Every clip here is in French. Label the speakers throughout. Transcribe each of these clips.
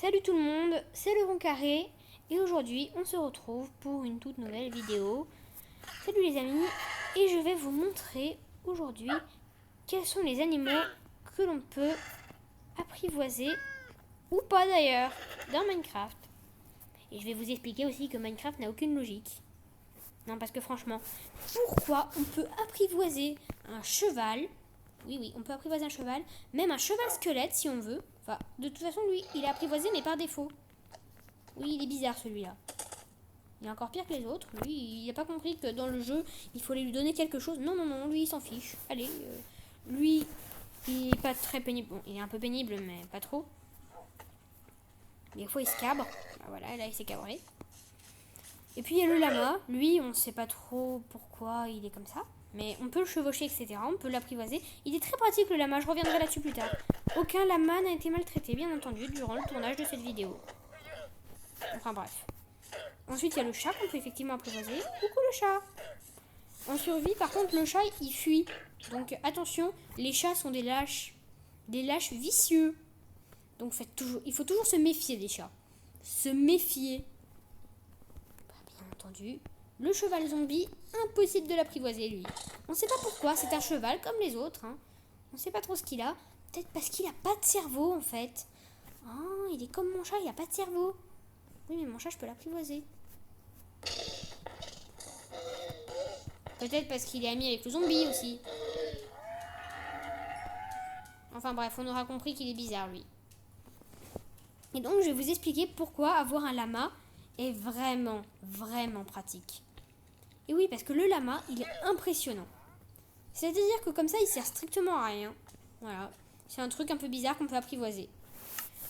Speaker 1: Salut tout le monde, c'est le Rond Carré et aujourd'hui on se retrouve pour une toute nouvelle vidéo. Salut les amis, et je vais vous montrer aujourd'hui quels sont les animaux que l'on peut apprivoiser ou pas d'ailleurs dans Minecraft. Et je vais vous expliquer aussi que Minecraft n'a aucune logique. Non, parce que franchement, pourquoi on peut apprivoiser un cheval? Oui, on peut apprivoiser un cheval, même un cheval squelette si on veut. Enfin, de toute façon, lui, il est apprivoisé, mais par défaut. Oui, il est bizarre celui-là. Il est encore pire que les autres. Lui, il n'a pas compris que dans le jeu, il fallait lui donner quelque chose. Non, lui, il s'en fiche. Allez, lui, il est pas très pénible. Bon, il est un peu pénible, mais pas trop. Des fois, il se cabre. Bah, voilà, là, il s'est cabré. Et puis, il y a le lama. Lui, on ne sait pas trop pourquoi il est comme ça. Mais on peut le chevaucher, etc. On peut l'apprivoiser. Il est très pratique, le lama. Je reviendrai là-dessus plus tard. Aucun lama n'a été maltraité, bien entendu, durant le tournage de cette vidéo. Enfin, bref. Ensuite, il y a le chat qu'on peut effectivement apprivoiser. Coucou le chat! En survie, par contre, le chat, il fuit. Donc, attention, les chats sont des lâches. Des lâches vicieux. Donc, il faut toujours se méfier des chats. Se méfier. Bien entendu. Le cheval zombie, impossible de l'apprivoiser, lui. On ne sait pas pourquoi, c'est un cheval comme les autres. Hein. On ne sait pas trop ce qu'il a. Peut-être parce qu'il n'a pas de cerveau, en fait. Oh, il est comme mon chat, il n'a pas de cerveau. Oui, mais mon chat, je peux l'apprivoiser. Peut-être parce qu'il est ami avec le zombie aussi. Enfin bref, on aura compris qu'il est bizarre, lui. Et donc, je vais vous expliquer pourquoi avoir un lama est vraiment, vraiment pratique. Et oui, parce que le lama, il est impressionnant. C'est-à-dire que comme ça, il sert strictement à rien. Voilà. C'est un truc un peu bizarre qu'on peut apprivoiser.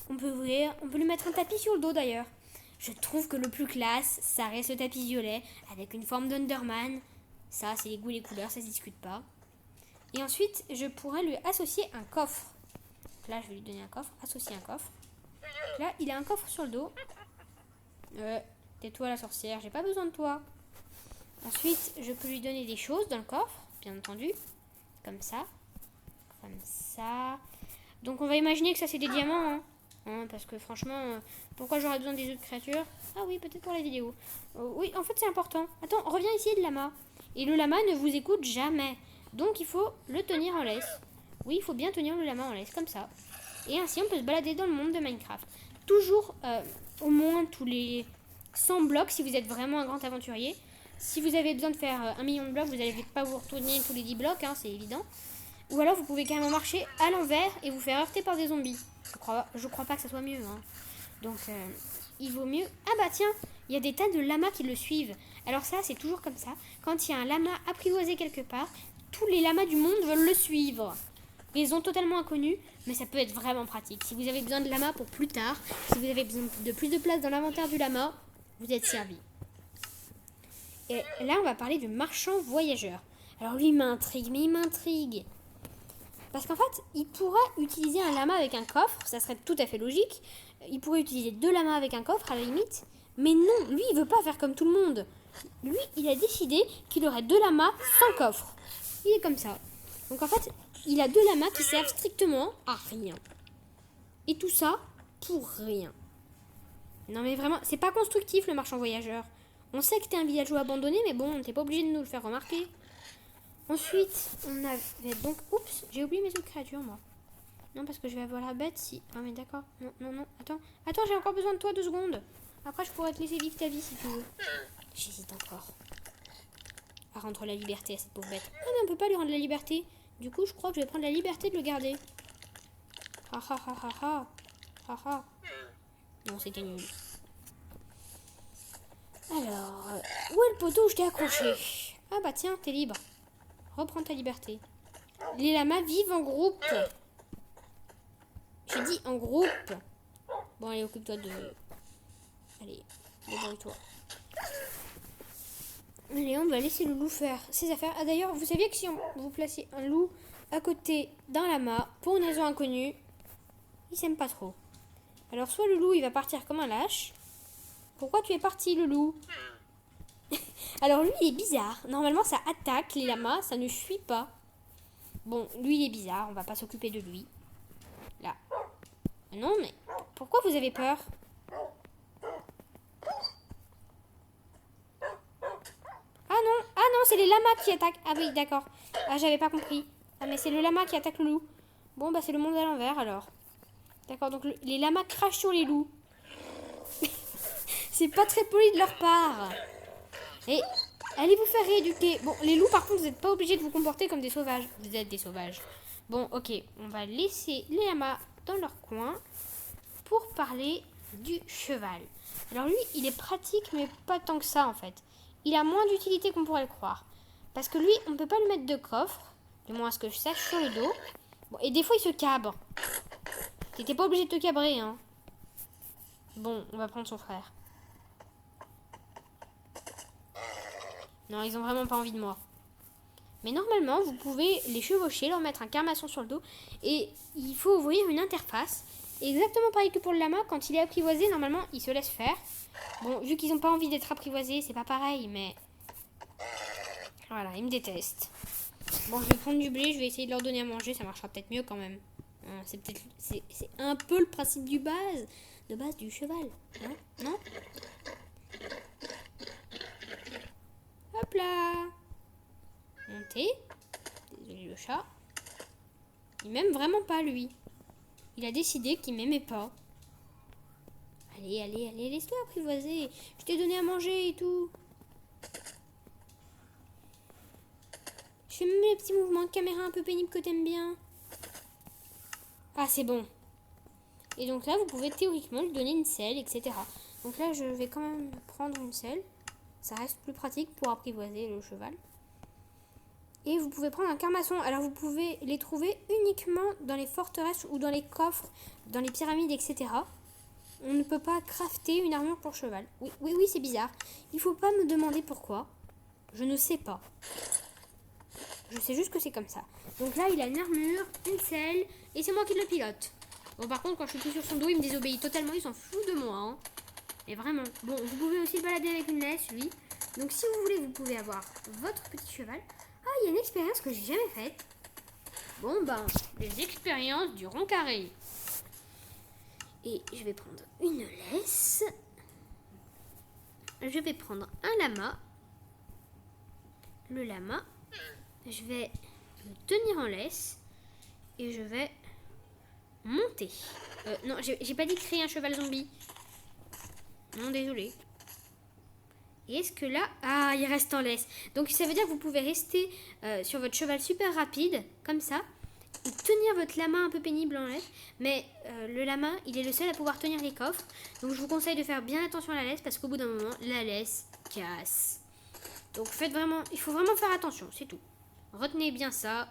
Speaker 1: On peut lui mettre un tapis sur le dos d'ailleurs. Je trouve que le plus classe, ça reste le tapis violet avec une forme d'Underman. Ça, c'est les goûts et les couleurs, ça se discute pas. Et ensuite, je pourrais lui associer un coffre. Là, je vais lui donner un coffre, associer un coffre. Là, il a un coffre sur le dos. Tais-toi la sorcière, j'ai pas besoin de toi. Ensuite, je peux lui donner des choses dans le coffre, bien entendu. Comme ça. Comme ça. Donc, on va imaginer que ça, c'est des diamants, hein, parce que franchement, pourquoi j'aurais besoin des autres créatures? Ah oui, peut-être pour la vidéo. Oui, en fait, c'est important. Attends, reviens ici, le lama. Et le lama ne vous écoute jamais. Donc, il faut le tenir en laisse. Oui, il faut bien tenir le lama en laisse, comme ça. Et ainsi, on peut se balader dans le monde de Minecraft. Toujours, au moins, tous les 100 blocs, si vous êtes vraiment un grand aventurier. Si vous avez besoin de faire 1 million de blocs, vous n'allez pas vous retourner tous les 10 blocs, hein, c'est évident. Ou alors, vous pouvez carrément marcher à l'envers et vous faire heurter par des zombies. Je crois pas que ça soit mieux. Hein. Donc, il vaut mieux... Ah bah tiens, il y a des tas de lamas qui le suivent. Alors ça, c'est toujours comme ça. Quand il y a un lama apprivoisé quelque part, tous les lamas du monde veulent le suivre. Ils sont totalement inconnus, mais ça peut être vraiment pratique. Si vous avez besoin de lama pour plus tard, si vous avez besoin de plus de place dans l'inventaire du lama, vous êtes servi. Et là, on va parler du marchand voyageur. Alors lui, il m'intrigue. Parce qu'en fait, il pourrait utiliser un lama avec un coffre, ça serait tout à fait logique. Il pourrait utiliser 2 lamas avec un coffre à la limite. Mais non, lui, il veut pas faire comme tout le monde. Lui, il a décidé qu'il aurait 2 lamas sans coffre. Il est comme ça. Donc en fait, il a 2 lamas qui servent strictement à rien. Et tout ça pour rien. Non mais vraiment, c'est pas constructif le marchand voyageur. On sait que t'es un villageois abandonné, mais bon, t'es pas obligé de nous le faire remarquer. Ensuite, on avait donc... Oups, j'ai oublié mes autres créatures, moi. Non, parce que je vais avoir la bête si... Ah, mais d'accord. Non. Attends, j'ai encore besoin de toi 2 secondes. Après, je pourrais te laisser vivre ta vie si tu veux. J'hésite encore à rendre la liberté à cette pauvre bête. Ah, mais on peut pas lui rendre la liberté. Du coup, je crois que je vais prendre la liberté de le garder. Ha. Non, c'était nul. Alors, où est le poteau où je t'ai accroché? Ah bah tiens, t'es libre. Reprends ta liberté. Les lamas vivent en groupe. J'ai dit en groupe. Bon, allez, occupe-toi de... Allez, débrouille-toi. Allez, on va laisser le loup faire ses affaires. Ah d'ailleurs, vous saviez que si vous placez un loup à côté d'un lama, pour une raison inconnue, il s'aime pas trop. Alors soit le loup, il va partir comme un lâche. Pourquoi tu es parti, le loup? Alors lui, il est bizarre. Normalement, ça attaque les lamas, ça ne fuit pas. Bon, lui, il est bizarre, on va pas s'occuper de lui. Là. Non, mais Pourquoi vous avez peur? Ah non, c'est les lamas qui attaquent. Ah oui, d'accord. Ah, j'avais pas compris. Ah, mais c'est le lama qui attaque le loup. Bon, bah c'est le monde à l'envers alors. D'accord, donc les lamas crachent sur les loups. C'est pas très poli de leur part. Et allez vous faire rééduquer. Bon, les loups, par contre, vous n'êtes pas obligés de vous comporter comme des sauvages. Vous êtes des sauvages. Bon, ok, on va laisser les lamas dans leur coin pour parler du cheval. Alors lui, il est pratique, mais pas tant que ça en fait. Il a moins d'utilité qu'on pourrait le croire. Parce que lui, on ne peut pas le mettre de coffre, du moins à ce que je sache, sur le dos. Bon, et des fois, il se cabre. T'étais pas obligé de te cabrer, hein. Bon, on va prendre son frère. Non, ils ont vraiment pas envie de moi. Mais normalement, vous pouvez les chevaucher, leur mettre un carmasson sur le dos. Et il faut ouvrir une interface. Exactement pareil que pour le lama, quand il est apprivoisé, normalement, il se laisse faire. Bon, vu qu'ils n'ont pas envie d'être apprivoisés, c'est pas pareil, mais... Voilà, ils me détestent. Bon, je vais prendre du blé, je vais essayer de leur donner à manger, ça marchera peut-être mieux quand même. C'est un peu le principe de base du cheval. Hein, non? Hop là! Montez. Désolé le chat. Il m'aime vraiment pas, lui. Il a décidé qu'il m'aimait pas. Allez, allez, allez, laisse-toi apprivoiser. Je t'ai donné à manger et tout. Je fais même les petits mouvements de caméra un peu pénibles que t'aimes bien. Ah, c'est bon. Et donc là, vous pouvez théoriquement lui donner une selle, etc. Donc là, je vais quand même prendre une selle. Ça reste plus pratique pour apprivoiser le cheval. Et vous pouvez prendre un carmasson. Alors vous pouvez les trouver uniquement dans les forteresses ou dans les coffres, dans les pyramides, etc. On ne peut pas crafter une armure pour cheval. Oui, oui, oui, c'est bizarre. Il ne faut pas me demander pourquoi. Je ne sais pas. Je sais juste que c'est comme ça. Donc là, il a une armure, une selle, et c'est moi qui le pilote. Bon, par contre, quand je suis plus sur son dos, il me désobéit totalement. Il s'en fout de moi. Hein. Et vraiment. Bon, vous pouvez aussi le balader avec une laisse, lui. Donc si vous voulez, vous pouvez avoir votre petit cheval. Ah, il y a une expérience que j'ai jamais faite. Bon, ben, les expériences du rond carré. Et je vais prendre une laisse. Je vais prendre un lama. Le lama. Je vais le tenir en laisse. Et je vais monter. Non, j'ai pas dit créer un cheval zombie. Non, désolé. Et est-ce que là... Ah, il reste en laisse. Donc ça veut dire que vous pouvez rester sur votre cheval super rapide, comme ça, et tenir votre lama un peu pénible en laisse. Mais le lama, il est le seul à pouvoir tenir les coffres. Donc je vous conseille de faire bien attention à la laisse, parce qu'au bout d'un moment, la laisse casse. Donc faites vraiment... Il faut vraiment faire attention, c'est tout. Retenez bien ça.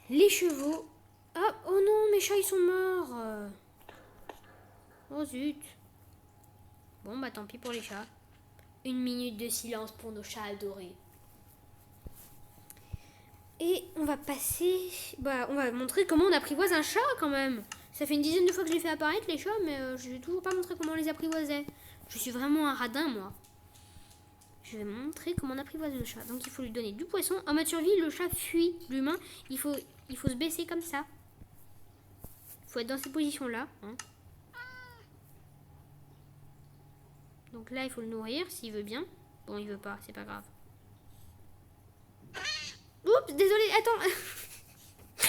Speaker 1: Les chevaux... Ah, oh non, mes chats, ils sont morts. Oh zut. Bon, bah tant pis pour les chats. Une minute de silence pour nos chats adorés. Et on va passer... Bah, on va montrer comment on apprivoise un chat quand même. Ça fait une dizaine de fois que je les fais apparaître les chats, mais je vais toujours pas montrer comment on les apprivoisait. Je suis vraiment un radin, moi. Je vais montrer comment on apprivoise le chat. Donc il faut lui donner du poisson. En mode survie, le chat fuit l'humain. Il faut se baisser comme ça. Il faut être dans cette position-là. Hein. Donc là, il faut le nourrir s'il veut bien. Bon, il veut pas, c'est pas grave. Oups, désolé, attends.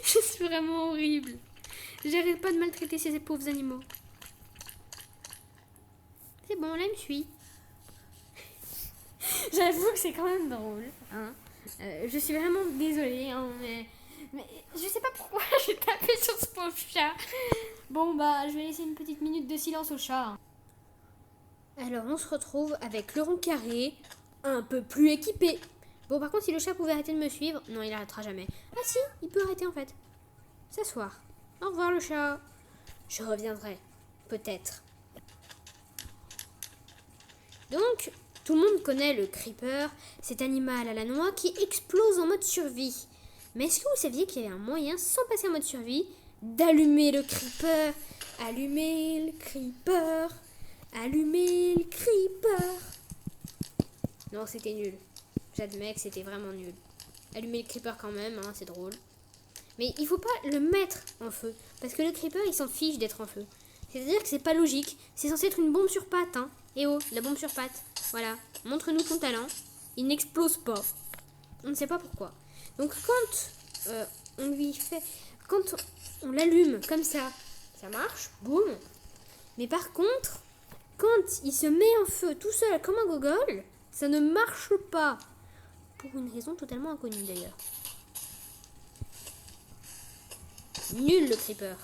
Speaker 1: Je suis vraiment horrible. J'arrête pas de maltraiter ces pauvres animaux. C'est bon, là, il me suit. J'avoue que c'est quand même drôle. Hein. Je suis vraiment désolée, hein, mais je sais pas pourquoi j'ai tapé sur ce pauvre chat. Bon, bah, je vais laisser une petite minute de silence au chat. Hein. Alors, on se retrouve avec le rond carré, un peu plus équipé. Bon, par contre, si le chat pouvait arrêter de me suivre... Non, il arrêtera jamais. Ah si, il peut arrêter en fait. S'asseoir. Au revoir le chat. Je reviendrai. Peut-être. Donc, tout le monde connaît le creeper, cet animal à la noix qui explose en mode survie. Mais est-ce que vous saviez qu'il y avait un moyen, sans passer en mode survie, d'allumer le creeper? Allumer le creeper. Allumer le creeper. Non, c'était nul. J'admets que c'était vraiment nul. Allumer le creeper quand même, c'est drôle. Mais il faut pas le mettre en feu. Parce que le creeper, il s'en fiche d'être en feu. C'est-à-dire que c'est pas logique. C'est censé être une bombe sur pattes, hein. Eh oh, la bombe sur pattes. Voilà. Montre-nous ton talent. Il n'explose pas. On ne sait pas pourquoi. Donc quand on lui fait... Quand on l'allume comme ça marche. Boum. Mais par contre, quand il se met en feu tout seul comme un gogol, ça ne marche pas. Pour une raison totalement inconnue d'ailleurs. Nul le creeper.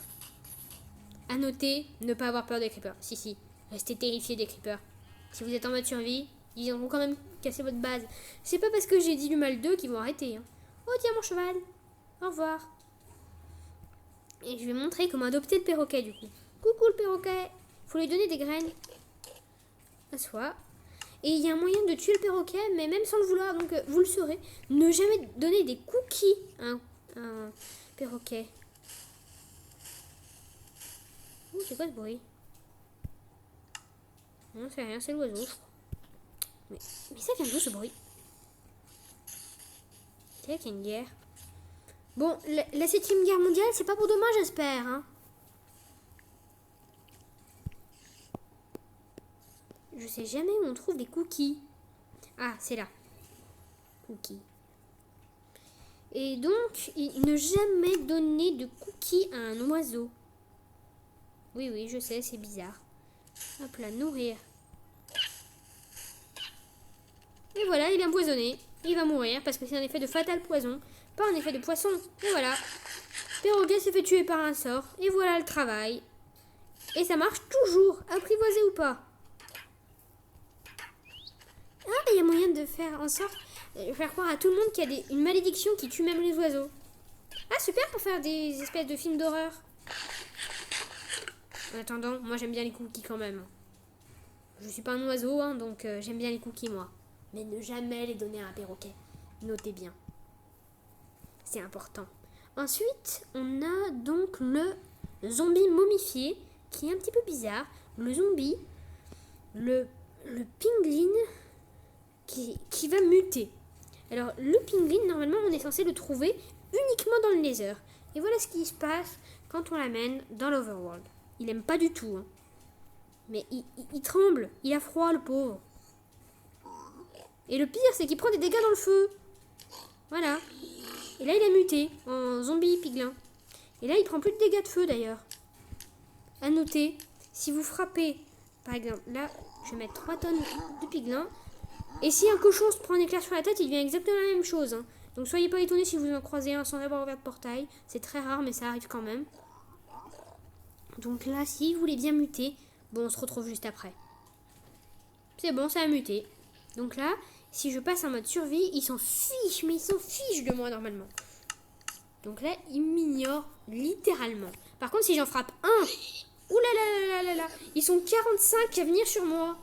Speaker 1: À noter, ne pas avoir peur des creepers. Si, restez terrifiés des creepers. Si vous êtes en mode survie, ils vont quand même casser votre base. C'est pas parce que j'ai dit du mal d'eux qu'ils vont arrêter. Hein. Oh tiens mon cheval. Au revoir. Et je vais montrer comment adopter le perroquet du coup. Coucou le perroquet. Faut lui donner des graines. À soi. Et il y a un moyen de tuer le perroquet, mais même sans le vouloir, donc vous le saurez. Ne jamais donner des cookies à un perroquet. Ouh, c'est quoi ce bruit? Non, c'est rien, c'est l'oiseau, je crois. Mais ça vient d'où ce bruit? C'est vrai qu'il y a une guerre. Bon, la 7e guerre mondiale, c'est pas pour demain, j'espère. Hein. Je sais jamais où on trouve des cookies. Ah, c'est là. Cookies. Et donc, ne jamais donner de cookies à un oiseau. Oui, je sais, c'est bizarre. Hop là, nourrir. Et voilà, il est empoisonné. Il va mourir parce que c'est un effet de fatal poison, pas un effet de poisson. Et voilà. Perroquet s'est fait tuer par un sort. Et voilà le travail. Et ça marche toujours, apprivoisé ou pas. Ah, il y a moyen de faire en sorte de faire croire à tout le monde qu'il y a une malédiction qui tue même les oiseaux. Ah, super pour faire des espèces de films d'horreur. En attendant, moi j'aime bien les cookies quand même. Je suis pas un oiseau, hein, donc j'aime bien les cookies moi. Mais ne jamais les donner à un perroquet. Notez bien. C'est important. Ensuite, on a donc le zombie momifié, qui est un petit peu bizarre. Le zombie, le pingouin qui va muter. Alors, le pingouin, normalement, on est censé le trouver uniquement dans le Nether. Et voilà ce qui se passe quand on l'amène dans l'Overworld. Il aime pas du tout. Hein. Mais il tremble. Il a froid, le pauvre. Et le pire, c'est qu'il prend des dégâts dans le feu. Voilà. Et là, il a muté en zombie piglin. Et là, il prend plus de dégâts de feu, d'ailleurs. À noter, si vous frappez, par exemple, là, je vais mettre 3 tonnes de piglin. Et si un cochon se prend un éclair sur la tête, il devient exactement la même chose. Hein. Donc, soyez pas étonnés si vous en croisez un sans avoir ouvert de portail. C'est très rare, mais ça arrive quand même. Donc là, si vous voulez bien muter, bon, on se retrouve juste après. C'est bon, ça a muté. Donc là, si je passe en mode survie, il s'en fiche, mais il s'en fiche de moi normalement. Donc là, il m'ignore littéralement. Par contre, si j'en frappe un, oulala, ils sont 45 à venir sur moi.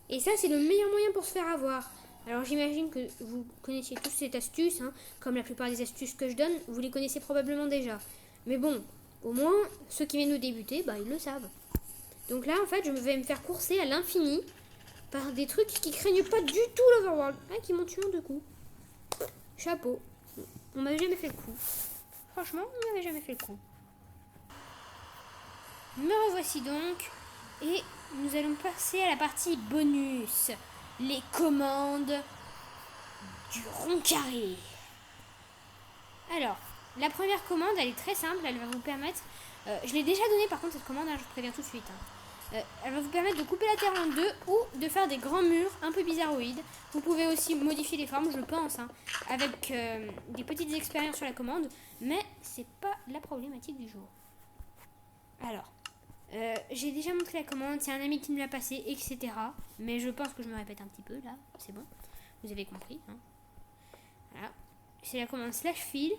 Speaker 1: Et ça, c'est le meilleur moyen pour se faire avoir. Alors j'imagine que vous connaissiez tous cette astuce, hein. Comme la plupart des astuces que je donne, vous les connaissez probablement déjà. Mais bon, au moins, ceux qui viennent de débuter, bah, ils le savent. Donc là, en fait, je vais me faire courser à l'infini par des trucs qui craignent pas du tout l'Overworld. Ah, qui m'ont tué en 2 coups. Chapeau. On m'avait jamais fait le coup. Franchement, on m'avait jamais fait le coup. Me revoici donc. Et nous allons passer à la partie bonus. Les commandes du rond carré. Alors, la première commande, elle est très simple. Elle va vous permettre... je l'ai déjà donné par contre cette commande, hein, je vous préviens tout de suite. Hein. Elle va vous permettre de couper la terre en 2 ou de faire des grands murs un peu bizarroïdes. Vous pouvez aussi modifier les formes, je pense, hein, avec des petites expériences sur la commande. Mais c'est pas la problématique du jour. Alors... j'ai déjà montré la commande, c'est un ami qui me l'a passé, etc. Mais je pense que je me répète un petit peu là, c'est bon. Vous avez compris. Hein. Voilà. C'est la commande /fil.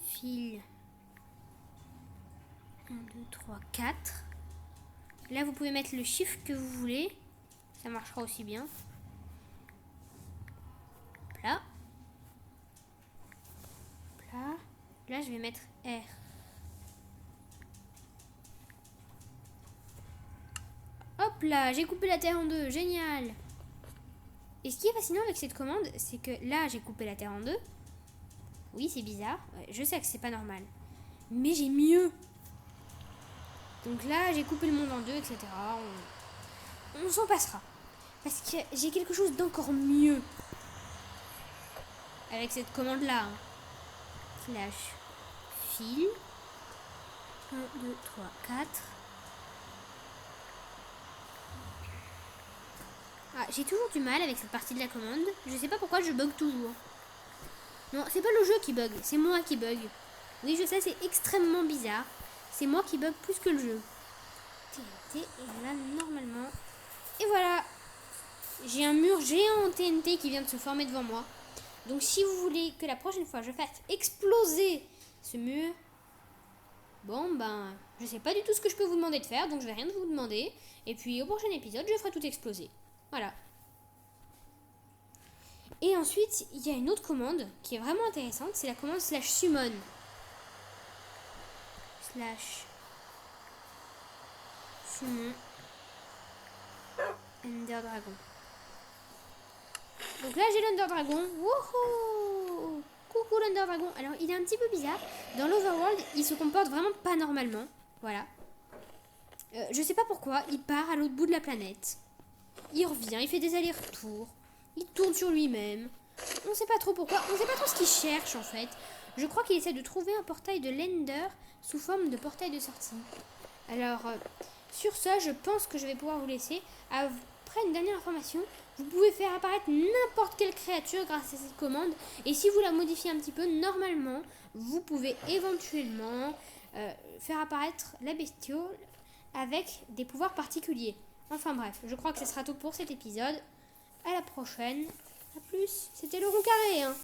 Speaker 1: /fil. 1, 2, 3, 4. Là, vous pouvez mettre le chiffre que vous voulez. Ça marchera aussi bien. Là. Là. Là, je vais mettre R. Hop là, j'ai coupé la terre en 2. Génial. Et ce qui est fascinant avec cette commande, c'est que là, j'ai coupé la terre en deux. Oui, c'est bizarre. Ouais, je sais que c'est pas normal. Mais j'ai mieux. Donc là, j'ai coupé le monde en deux, etc. On s'en passera. Parce que j'ai quelque chose d'encore mieux. Avec cette commande-là. Slash fil. 1, 2, 3, 4. Ah, j'ai toujours du mal avec cette partie de la commande. Je sais pas pourquoi je bug toujours. Non, c'est pas le jeu qui bug, c'est moi qui bug. Oui, je sais, c'est extrêmement bizarre. C'est moi qui bug plus que le jeu. TNT, et là, normalement... Et voilà. J'ai un mur géant en TNT qui vient de se former devant moi. Donc si vous voulez que la prochaine fois je fasse exploser ce mur, bon ben, je sais pas du tout ce que je peux vous demander de faire, donc je vais rien vous demander. Et puis au prochain épisode, je ferai tout exploser. Voilà. Et ensuite, il y a une autre commande qui est vraiment intéressante, c'est la commande slash summon. Slash summon Ender Dragon. Donc là j'ai l'Under Dragon. Wouhou! Coucou l'Under Dragon. Alors il est un petit peu bizarre. Dans l'Overworld, il se comporte vraiment pas normalement. Voilà. Je sais pas pourquoi, il part à l'autre bout de la planète. Il revient, il fait des allers-retours. Il tourne sur lui-même. On sait pas trop pourquoi. On sait pas trop ce qu'il cherche en fait. Je crois qu'il essaie de trouver un portail de l'Ender sous forme de portail de sortie. Alors, sur ça, je pense que je vais pouvoir vous laisser. Après une dernière information, vous pouvez faire apparaître n'importe quelle créature grâce à cette commande. Et si vous la modifiez un petit peu, normalement, vous pouvez éventuellement faire apparaître la bestiole avec des pouvoirs particuliers. Enfin bref, je crois que ce sera tout pour cet épisode. À la prochaine. A plus. C'était le rond carré, hein.